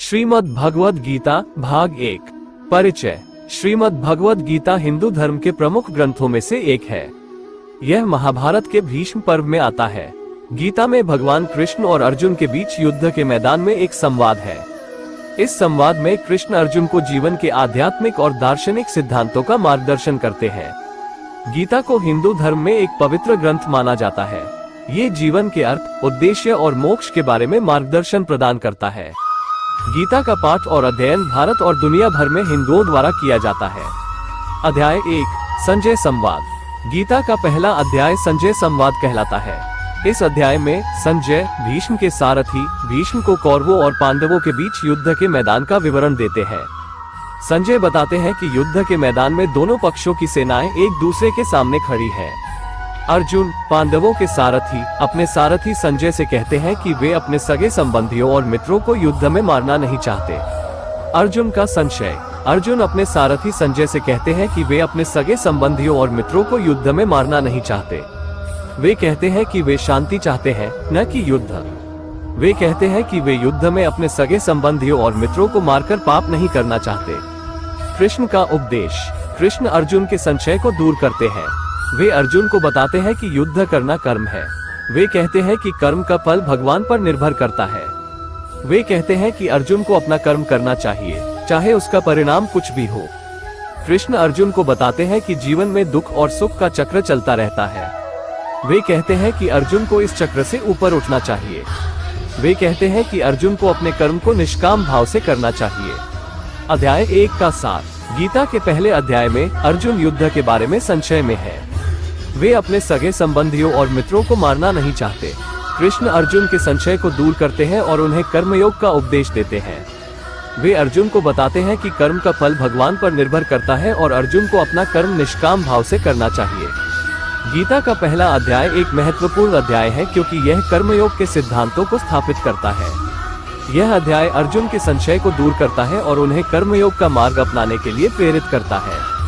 श्रीमद् भगवद गीता भाग 1। परिचय। श्रीमद् भगवद गीता हिंदू धर्म के प्रमुख ग्रंथों में से एक है। यह महाभारत के भीष्म पर्व में आता है। गीता में भगवान कृष्ण और अर्जुन के बीच युद्ध के मैदान में एक संवाद है। इस संवाद में कृष्ण अर्जुन को जीवन के आध्यात्मिक और दार्शनिक सिद्धांतों का मार्गदर्शन करते हैं। गीता को हिंदू धर्म में एक पवित्र ग्रंथ माना जाता है। ये जीवन के अर्थ, उद्देश्य और मोक्ष के बारे में मार्गदर्शन प्रदान करता है। गीता का पाठ और अध्ययन भारत और दुनिया भर में हिंदुओं द्वारा किया जाता है। अध्याय 1, संजय संवाद। गीता का पहला अध्याय संजय संवाद कहलाता है। इस अध्याय में संजय भीष्म के सारथी भीष्म को कौरवों और पांडवों के बीच युद्ध के मैदान का विवरण देते हैं। संजय बताते हैं कि युद्ध के मैदान में दोनों पक्षों की सेनाएं एक दूसरे के सामने खड़ी है। अर्जुन पांडवों के सारथी अपने सारथी संजय से कहते हैं कि वे अपने सगे संबंधियों और मित्रों को युद्ध में मारना नहीं चाहते। अर्जुन का संशय। अर्जुन अपने सारथी संजय से कहते हैं कि वे अपने सगे संबंधियों और मित्रों को युद्ध में मारना नहीं चाहते। वे कहते हैं कि वे शांति चाहते हैं, न कि युद्ध। वे कहते हैं कि वे युद्ध में अपने सगे संबंधियों और मित्रों को मारकर पाप नहीं करना चाहते। कृष्ण का उपदेश। कृष्ण अर्जुन के संशय को दूर करते हैं। वे अर्जुन को बताते हैं कि युद्ध करना कर्म है। वे कहते हैं कि कर्म का फल भगवान पर निर्भर करता है। वे कहते हैं कि अर्जुन को अपना कर्म करना चाहिए, चाहे उसका परिणाम कुछ भी हो। कृष्ण अर्जुन को बताते हैं कि जीवन में दुख और सुख का चक्र चलता रहता है। वे कहते हैं कि अर्जुन को इस चक्र से ऊपर उठना चाहिए। वे कहते हैं कि अर्जुन को अपने कर्म को निष्काम भाव से करना चाहिए। अध्याय 1 का सार। गीता के पहले अध्याय में अर्जुन युद्ध के बारे में संशय में है। वे अपने सगे संबंधियों और मित्रों को मारना नहीं चाहते। कृष्ण अर्जुन के संशय को दूर करते हैं और उन्हें कर्मयोग का उपदेश देते हैं। वे अर्जुन को बताते हैं कि कर्म का फल भगवान पर निर्भर करता है और अर्जुन को अपना कर्म निष्काम भाव से करना चाहिए। गीता का पहला अध्याय एक महत्वपूर्ण अध्याय है क्योंकि यह कर्मयोग के सिद्धांतों को स्थापित करता है। यह अध्याय अर्जुन के संशय को दूर करता है और उन्हें कर्मयोग का मार्ग अपनाने के लिए प्रेरित करता है।